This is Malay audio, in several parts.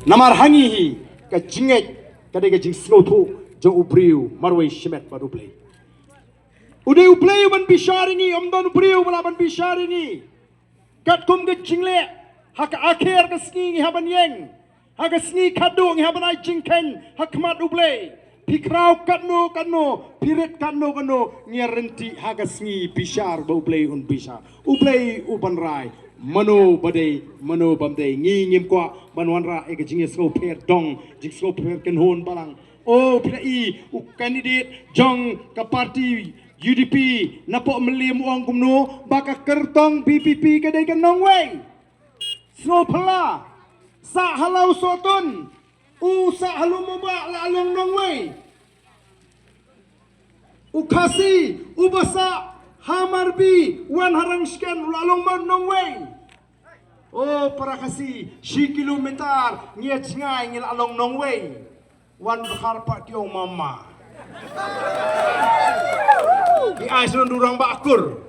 namar hangi hi ka jinget ka de ka jing snow thu jo briew marwai shimet baru play udah play ban bisharingi omdon briew bala ban bisharingi kat kum ke jingle hak akhir ka sngi haban yeng hak sngi khadu ngi haban ai jingken hak mat play pikrau kanno piret kanno ngerenti hak sngi bishar ba play un bishar play uban rai mano badai mano bamdai ngi ngim kwa banwan ra e ka jinge snow per dong jing snow per ken hon balang oh PDI candidate jong ka parti UDP napo melim uang kumno baka kertong BPP kedai kenong wei snow pala sa halau sotun sa halu moba la along nong wei kasi basa hamarbi wan harang scan la along man nong wei oh para kasi 10 kilometer ngia ngai ngil along nong wei wan bakar pak tiong mama di aisun durang bakur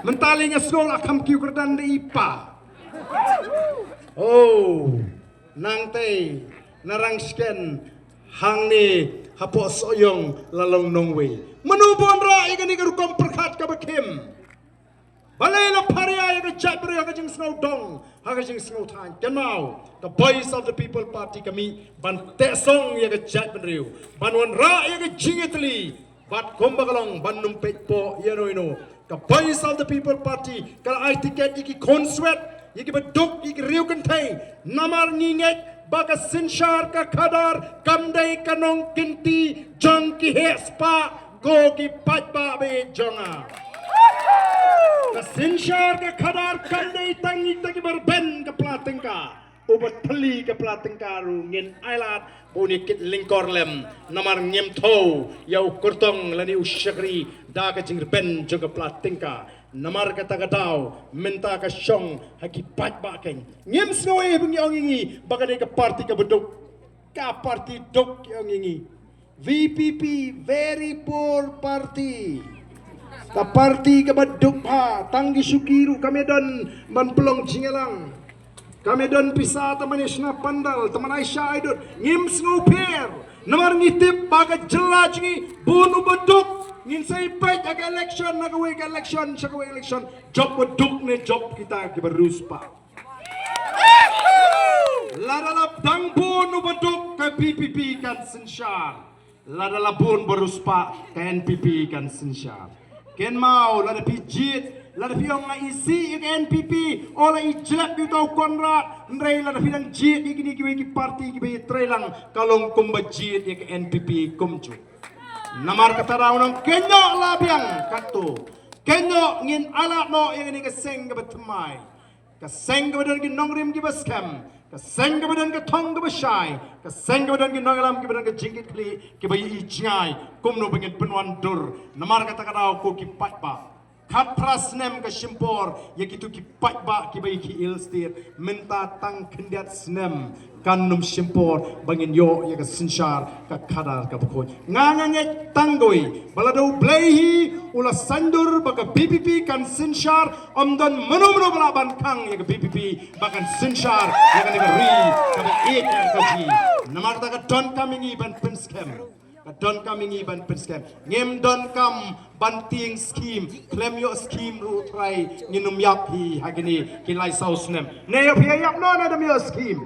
mentalinya sekolah akam kiu kerdan de ipa oh nang tei narang sken hang ni hapo soyong lalong nongwe menubon ra ikan ikan rukam perkat ka bakim balai la paria ya jat beri ya jing snow dong ha jing snow tan kenau the voice of the people party kami ban tesong ya jat beri ban wan ra ya jingetli bat kombagalong ban numpet po ya no the voice of the people party kala ai tiket iki konswet iki beduk iki riu kentai namar ninget baka sinshar ka khadar kamdai kanong kinti jong ki hespa go ki patba be jonga ka sinshar ka khadar kamdai tangi tagi berben ka platengka ubat peli ka platengka ru ngin ailat boni kit lingkor lem namar ngem tho yau kurtong lani usyakri da ka jing ben joga platengka namar kata katau minta ka syong haki patba ken ngem snoe bungi ongingi bagade ka parti ka beduk ka parti dok ongingi VPP very poor party ka parti ka beduk ha tanggi sukiru kami don ban pelong jingelang kami don pisah teman isna pandal teman Aisyah idut ngim snoper namar ngitip baga jelajngi bunu beduk ngin say baik aga election nagawe ka election sagawe election job beduk ne job kita ki beruspa ladalap dang bunu beduk ka PPP kan sensyar ladalap bun beruspa ka NPP kan sensyar ken mau lada pijit lada piong nga isi yung NPP ola ijlap yung tau konrat ndray lada pinang jit yung ki party ki lang kalong kumbajit yung NPP kumju namar kata raw ng kenyo labiang kato kenyo ngin alat no yung ini kaseng ka batamay kaseng ka badan ki nongrim ki baskam kaseng ka badan ki tong ka basyay kaseng ka badan ki nongalam ki badan ki jingkit kli ki bayi ijngay kumno bangin penwan dur namar kata raw ko ki patba kat prasnem ke shimpor ya kitu ki patba ki bayi ki ilstir minta tang kendiat snem kanum shimpor bangin yo ya ka sinshar ka kadar ka bukoy nganganget tangoy balado blehi ula sandur baka BPP kan sinshar omdon mano balaban kang ya ka BPP bakan sinshar ya ka ri ka ba ek ka ji namar ta ka don coming ban pinskem don coming ban pinskem ngem don kam banting scheme claim your scheme ru try nginum yap hi hagini kilai sausnem ne yo pia yap no na dem yo scheme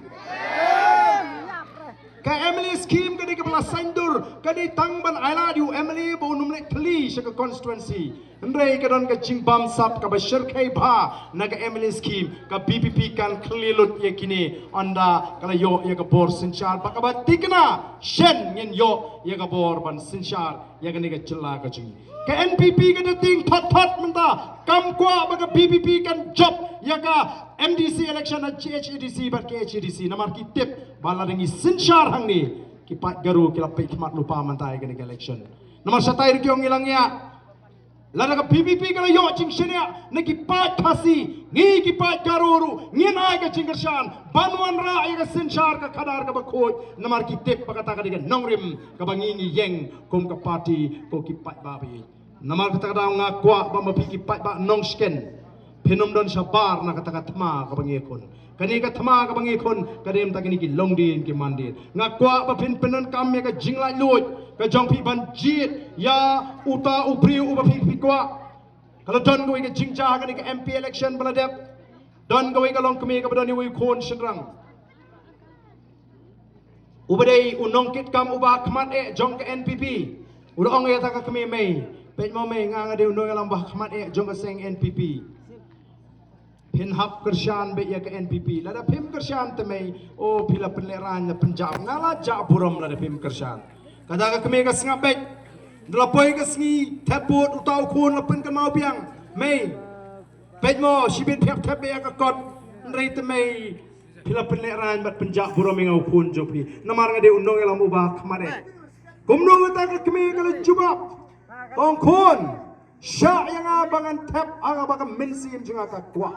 ka Emily scheme kadi ke belas sandur kadi tangban ailadu Emily bo numle kli shaka constituency ndrei ka don ka jingbam sap ka bashir kai ba naga Emily scheme ka BPP kan klilut yakini anda kala yo ya ka bor sinchar bakaba tikna shen ngin yo ya ka bor ban sinchar ya ka ni ka chilla ka ji ka NPP ka dating thot menta kam kwa baga BPP kan job ya ka MDC election at HEDC but HEDC namar ki tip bala dengi sinchar hang ni ki pat garu ki lapai khmat lupa mantai ka ni election namar satai ri kyong ilang ya lada ka BPP ka yo ching shenya na ki pat khasi ngi ki pat garu ngi na ka chingershan banwan ra ya ka sinchar ka khadar ka bakhoj namar ki tip pakata ka ni nongrim ka bangi ngi yeng kom ka party ko ki pat ba bi namar ka ta nga kwa ba ma ki pat ba nong sken Pinum don sabar na kata-kata ma kabangikon. kani ka thama ka bangi khon kadem ta kini ki longdin ki mandin ngakwa ba pin penon kam ya ka jinglai lut ka jong pi ban jit ya uta ubriu uba pi kwa kalau don go ka jingja kani ka MP election baladep don go ka long kami ka badani wi khon shenrang ubadai unong kit kam uba khmat e jong ka NPP udong ya ta ka kami mai pej mo mai nga de unong alam ba khmat e jong ka seng NPP pin hap kersian be ya ke NPP lada pim kersian temai oh pila penleran la penjab ngala ja buram lada pim kersian kada ka kami ka Sngap be dlapoi ka sngi thaput utau khun la pen ka mau piang mai pej mo sibit phep thap be ya ka kot nrei temai pila penleran bat penjab buram ngau khun jopi namar ngade unong elam ubah khamare kumno ta ka kami ka jubab ong khun sya yang abangan thap aga baka mensim jinga ka kwa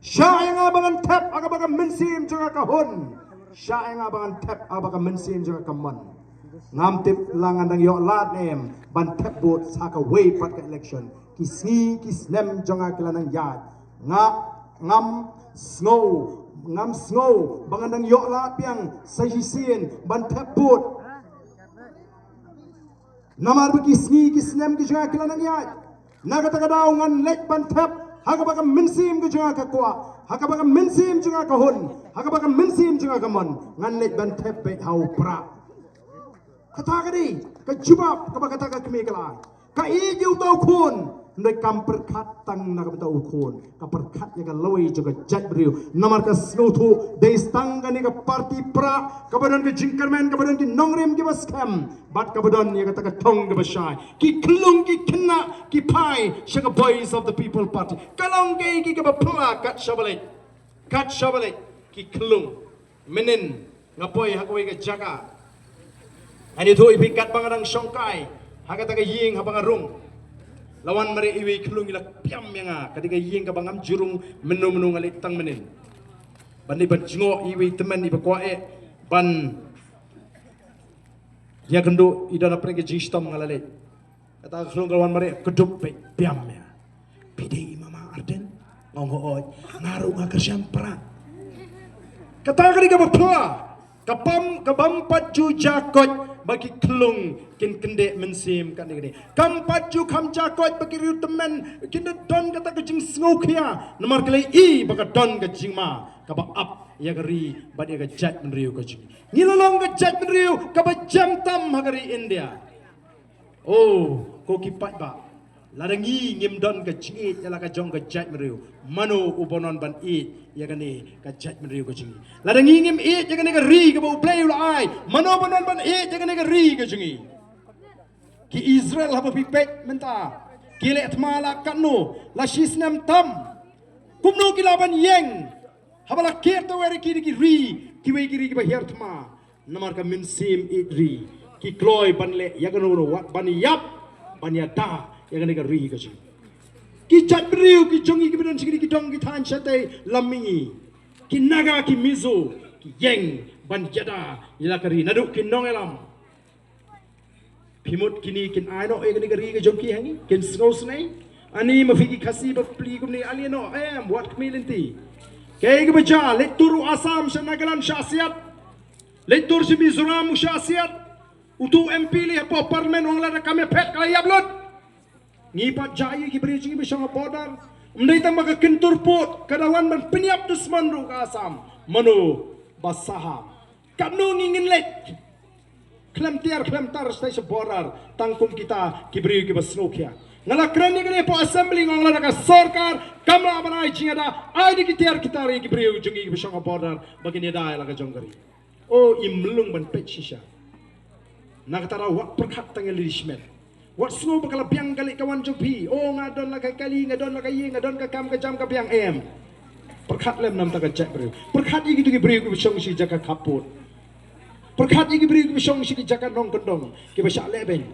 sya yang abangan tap aga baga mensim juga kahun sya yang abangan tap aga baga mensim juga kaman ngam tip langan dang yo lat nem ban tap bot saka way pat ka election kisni kisnem jonga kilanang yad ngam snow bangan dang yo lat piang sahisin ban tap bot namar kisni kisnem ki jonga kilanang yad nagata kadaw ngan lek ban tap haga baga mensim ke junga ka kwa haga baga mensim junga ka hun haga baga mensim junga ka mon ngan let ban tepe hau pra kata ka di ka jubab ka baga ta ka kemi kala ka i ju tau khun ndai kam perkhat tang na ka tau khun ka perkhat ya ka loi juga jat briu namar ka snuthu de stang ka ni ka party pra ka badan ka jingkerman ka badan ki nongrem ki baskam bat ka badan ya ka ta ka thong ka basai ki klung ki kna ki pai shaka boys of the people party kalong ke ki ka bapla kat shabale ki klung menen ngapoi hakoi ka jaga ani thu ibikat bangarang songkai hakata ka ying habangarung lawan mari iwi klung ila piam yang ketika ying ka bangam jurung menu ngalik tang menen bani ban jingo iwi teman iba kwae ban ya kendo idana preke jistam ngalale kata klung lawan mari kedup piam ya pidi mama arden ngongoi ngaru ngakersian pra kata ka bapla kabam paju jakot bagi kelung kin kende mensim kan ini kam paju kam jakot bagi riu temen kin don kata kejing sngokia nomor kali i baka don kejing ma kaba up ya gari bad ya gajat menriu kejing ngilolong gajat menriu kaba jam tam hagari India oh ko kipat ba larangi ngim don kejing it ya la ka jong gajat menriu mano ubonon ban it ya kani kajat menriu kejing larangi ngim it ya kani ka ri ka bau play ulai mano bonon ban it ya kani ka ri kejing ki Israel haba pipet menta ki le atmala kanu la shisnam tam kumno ki laban yeng haba la kerto weri ki ri ki we ki ri ki ba hertma namar ka minsim it ri ki kloy ban le ya kanu wat ban yap ban ya da ya kani ka ri kejing ki jat briu ki jongi ki bedon sigiri ki dong ki than chate lami ki naga ki mizo ki yeng ban jada ila kari nadu ki nong elam pimut kini kin aino e kani kari ki jongi hangi kin sngos nei ani mafiki khasi ba pli kum ni alieno em what kmilinti kay ki baja leturu asam sa nagalan syasiat letur si mizoram syasiat utu MP li po parmen wang la kami pet kala yablot ngipat jaya ki beri jingi bisang bodar mendai tamba ka kentur pot kadawan ban penyap dusman ru ka asam mano basaha kanu ngingin let klem tar stai bodar tangkum kita ki beri ki basnokia ngala krani kene po assembly ngong la ka sarkar kamla banai jingada ai di kita ri ki beri jingi bisang bodar bagini dai la ka jonggari oh imlung ban pet shisha nakatara wak perkhat tangal lishmet wat semua bakal biang kali kawan jopi oh ngadon la kali ngadon la kayi ngadon ka kam ka jam ka biang em perkhat lem nam ta ka cek beri perkhat igi tu ki beri ku bisong si jaka kaput perkhat igi beri ku bisong si jaka nong kendong ki basya leben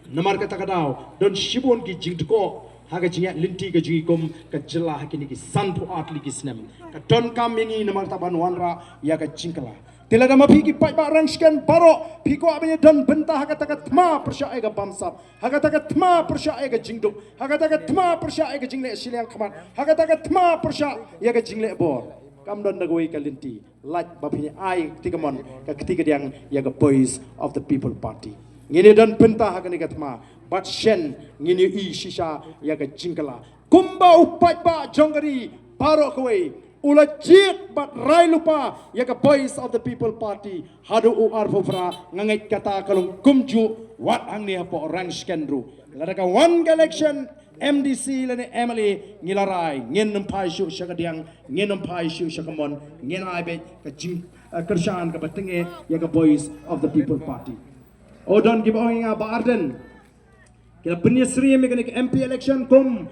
namar kata kadau don shibon ki jingko haga jingat linti ka jingi kom ka jelah kini ki sanpu atli ki snem ka don kam ini namar taban wanra ya ka jingkala tila dama piki pai ba rangskan paro piko abenya dan bentah hakata tma persya ega bamsap hakata tma persya ega jingduk hakata tma persya ega jingle siliang khamat hakata tma persya ega jingle bor kamdon nagawai kalinti like bapini ai tigamon ka ketiga yang yaga voice of the people party ngini dan penta hakani gatma but shen ngini I shisha yaga jingkala kumba upai ba jongari paro kawai ula jik but rai lupa yaga voice of the people party hadu u arfofra ngangai kata kalung kumju wat angni hapo rang skendru ladaka one election MDC lene Emily ngilarai ngen pai shu shakadiang ngen pai shu shakamon ngen ai be ka jing kershan ka batenge yaga voice of the people party odon give oinga ba arden kila penyesri mekanik MP election kum